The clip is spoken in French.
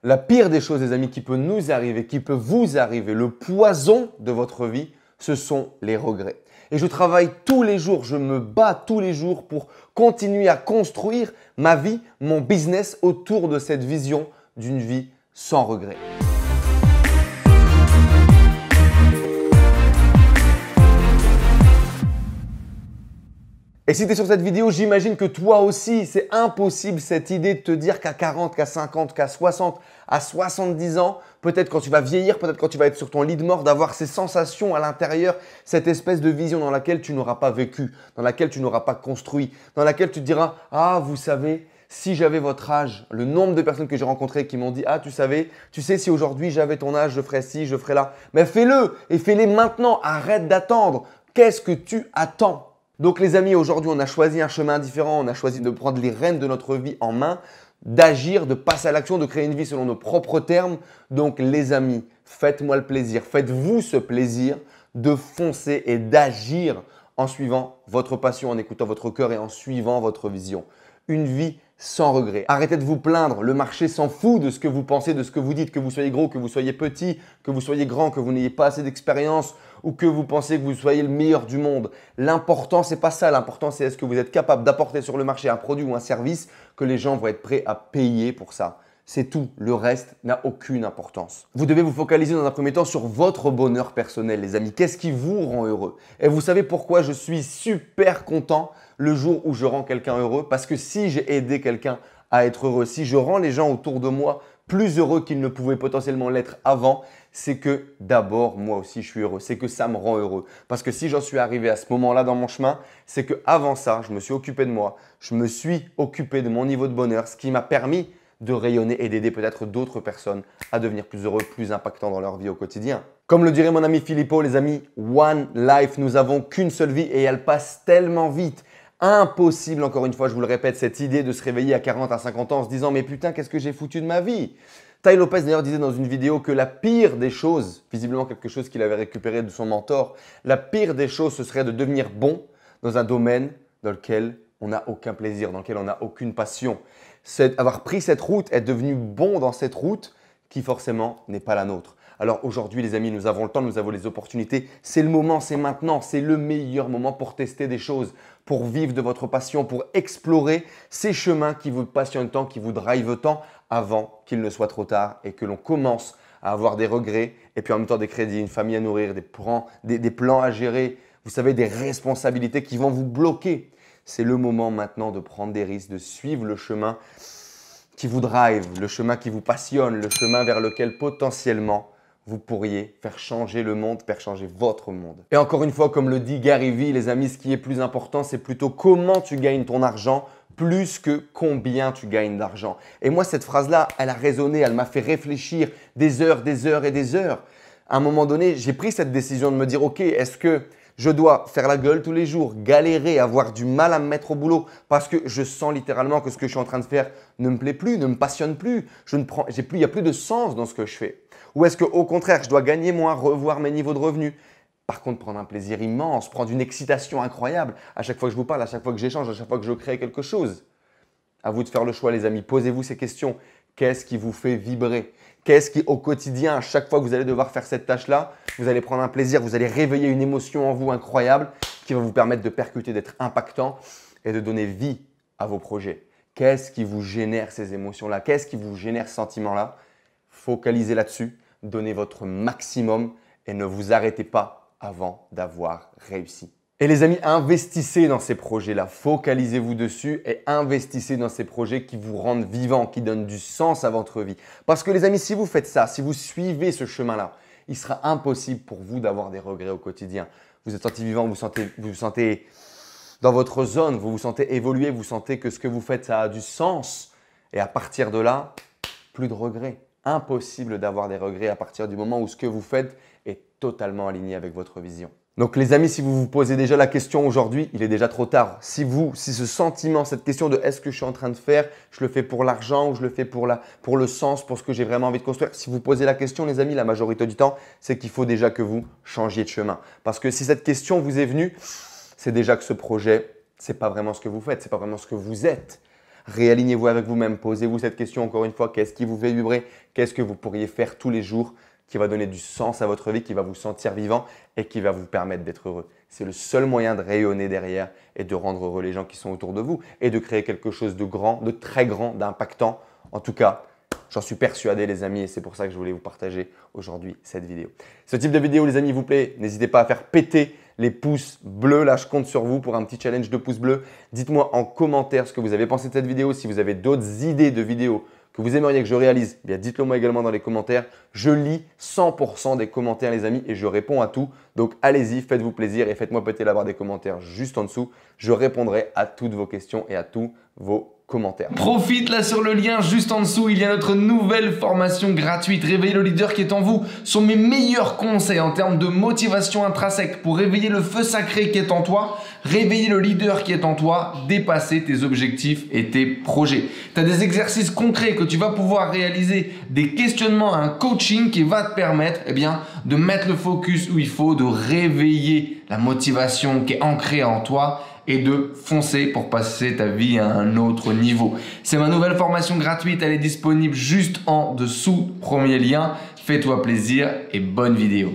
La pire des choses, les amis, qui peut nous arriver, qui peut vous arriver, le poison de votre vie, ce sont les regrets. Et je travaille tous les jours, je me bats tous les jours pour continuer à construire ma vie, mon business autour de cette vision d'une vie sans regrets. Et si tu es sur cette vidéo, j'imagine que toi aussi, c'est impossible cette idée de te dire qu'à 40, qu'à 50, qu'à 60, à 70 ans, peut-être quand tu vas vieillir, peut-être quand tu vas être sur ton lit de mort, d'avoir ces sensations à l'intérieur, cette espèce de vision dans laquelle tu n'auras pas vécu, dans laquelle tu n'auras pas construit, dans laquelle tu te diras « Ah, vous savez, si j'avais votre âge, le nombre de personnes que j'ai rencontrées qui m'ont dit « Ah, tu sais, si aujourd'hui j'avais ton âge, je ferais ci, je ferais là. » Mais fais-le et fais-le maintenant, arrête d'attendre. Qu'est-ce que tu attends ? Donc les amis, aujourd'hui, on a choisi un chemin différent, on a choisi de prendre les rênes de notre vie en main, d'agir, de passer à l'action, de créer une vie selon nos propres termes. Donc les amis, faites-moi le plaisir, faites-vous ce plaisir de foncer et d'agir en suivant votre passion, en écoutant votre cœur et en suivant votre vision. Une vie sans regret. Arrêtez de vous plaindre, le marché s'en fout de ce que vous pensez, de ce que vous dites, que vous soyez gros, que vous soyez petit, que vous soyez grand, que vous n'ayez pas assez d'expérience ou que vous pensez que vous soyez le meilleur du monde. L'important, c'est pas ça. L'important, c'est est-ce que vous êtes capable d'apporter sur le marché un produit ou un service que les gens vont être prêts à payer pour ça. C'est tout. Le reste n'a aucune importance. Vous devez vous focaliser dans un premier temps sur votre bonheur personnel, les amis. Qu'est-ce qui vous rend heureux? Et vous savez pourquoi je suis super content le jour où je rends quelqu'un heureux? Parce que si j'ai aidé quelqu'un à être heureux, si je rends les gens autour de moi plus heureux qu'ils ne pouvaient potentiellement l'être avant, c'est que d'abord, moi aussi, je suis heureux. C'est que ça me rend heureux. Parce que si j'en suis arrivé à ce moment-là dans mon chemin, c'est qu'avant ça, je me suis occupé de moi. Je me suis occupé de mon niveau de bonheur, ce qui m'a permis de rayonner et d'aider peut-être d'autres personnes à devenir plus heureux, plus impactants dans leur vie au quotidien. Comme le dirait mon ami Filippo, les amis, one life, nous n'avons qu'une seule vie et elle passe tellement vite. Impossible, encore une fois, je vous le répète, cette idée de se réveiller à 40, à 50 ans en se disant « Mais putain, qu'est-ce que j'ai foutu de ma vie ?» Tai Lopez d'ailleurs disait dans une vidéo que la pire des choses, visiblement quelque chose qu'il avait récupéré de son mentor, la pire des choses, ce serait de devenir bon dans un domaine dans lequel on n'a aucun plaisir, dans lequel on n'a aucune passion. C'est avoir pris cette route, être devenu bon dans cette route qui forcément n'est pas la nôtre. Alors aujourd'hui les amis, nous avons le temps, nous avons les opportunités. C'est le moment, c'est maintenant, c'est le meilleur moment pour tester des choses, pour vivre de votre passion, pour explorer ces chemins qui vous passionnent tant, qui vous drivent tant avant qu'il ne soit trop tard et que l'on commence à avoir des regrets et puis en même temps des crédits, une famille à nourrir, des plans à gérer, vous savez, des responsabilités qui vont vous bloquer. C'est le moment maintenant de prendre des risques, de suivre le chemin qui vous drive, le chemin qui vous passionne, le chemin vers lequel potentiellement vous pourriez faire changer le monde, faire changer votre monde. Et encore une fois, comme le dit Gary Vee, les amis, ce qui est plus important, c'est plutôt comment tu gagnes ton argent plus que combien tu gagnes d'argent. Et moi, cette phrase-là, elle a résonné, elle m'a fait réfléchir des heures et des heures. À un moment donné, j'ai pris cette décision de me dire « Ok, est-ce que je dois faire la gueule tous les jours, galérer, avoir du mal à me mettre au boulot parce que je sens littéralement que ce que je suis en train de faire ne me plaît plus, ne me passionne plus, il n'y a plus de sens dans ce que je fais. Ou est-ce qu'au contraire, je dois gagner moins, revoir mes niveaux de revenus? Par contre, prendre un plaisir immense, prendre une excitation incroyable à chaque fois que je vous parle, à chaque fois que j'échange, à chaque fois que je crée quelque chose. À vous de faire le choix, les amis. Posez-vous ces questions. Qu'est-ce qui vous fait vibrer? Qu'est-ce qui, au quotidien, à chaque fois que vous allez devoir faire cette tâche-là, vous allez prendre un plaisir, vous allez réveiller une émotion en vous incroyable qui va vous permettre de percuter, d'être impactant et de donner vie à vos projets. Qu'est-ce qui vous génère ces émotions-là? Qu'est-ce qui vous génère ce sentiment-là? Focalisez là-dessus, donnez votre maximum et ne vous arrêtez pas avant d'avoir réussi. Et les amis, investissez dans ces projets-là, focalisez-vous dessus et investissez dans ces projets qui vous rendent vivants, qui donnent du sens à votre vie. Parce que les amis, si vous faites ça, si vous suivez ce chemin-là, il sera impossible pour vous d'avoir des regrets au quotidien. Vous êtes senti vivant, vous vous sentez dans votre zone, vous vous sentez évoluer, vous sentez que ce que vous faites, ça a du sens. Et à partir de là, plus de regrets. Impossible d'avoir des regrets à partir du moment où ce que vous faites est totalement aligné avec votre vision. Donc les amis, si vous vous posez déjà la question aujourd'hui, il est déjà trop tard. Si ce sentiment, cette question de est-ce que je suis en train de faire, je le fais pour l'argent ou je le fais pour le sens, pour ce que j'ai vraiment envie de construire. Si vous posez la question, les amis, la majorité du temps, c'est qu'il faut déjà que vous changiez de chemin. Parce que si cette question vous est venue, c'est déjà que ce projet, ce n'est pas vraiment ce que vous faites, ce n'est pas vraiment ce que vous êtes. Réalignez-vous avec vous-même. Posez-vous cette question encore une fois. Qu'est-ce qui vous fait vibrer? Qu'est-ce que vous pourriez faire tous les jours qui va donner du sens à votre vie, qui va vous sentir vivant et qui va vous permettre d'être heureux? C'est le seul moyen de rayonner derrière et de rendre heureux les gens qui sont autour de vous et de créer quelque chose de grand, de très grand, d'impactant. En tout cas, j'en suis persuadé les amis et c'est pour ça que je voulais vous partager aujourd'hui cette vidéo. Ce type de vidéo les amis vous plaît, n'hésitez pas à faire péter les pouces bleus. Là, je compte sur vous pour un petit challenge de pouces bleus. Dites-moi en commentaire ce que vous avez pensé de cette vidéo. Si vous avez d'autres idées de vidéos que vous aimeriez que je réalise, bien dites-le moi également dans les commentaires. Je lis 100% des commentaires les amis et je réponds à tout. Donc allez-y, faites-vous plaisir et faites-moi péter la barre des commentaires juste en dessous. Je répondrai à toutes vos questions et à tous vos commentaires. Profite là sur le lien juste en dessous, il y a notre nouvelle formation gratuite Réveiller le leader qui est en vous. Ce sont mes meilleurs conseils en termes de motivation intrinsèque pour réveiller le feu sacré qui est en toi, réveiller le leader qui est en toi, dépasser tes objectifs et tes projets. Tu as des exercices concrets que tu vas pouvoir réaliser, des questionnements, un coaching qui va te permettre de mettre le focus où il faut, de réveiller la motivation qui est ancrée en toi et de foncer pour passer ta vie à un autre niveau. C'est ma nouvelle formation gratuite, elle est disponible juste en dessous, premier lien. Fais-toi plaisir et bonne vidéo.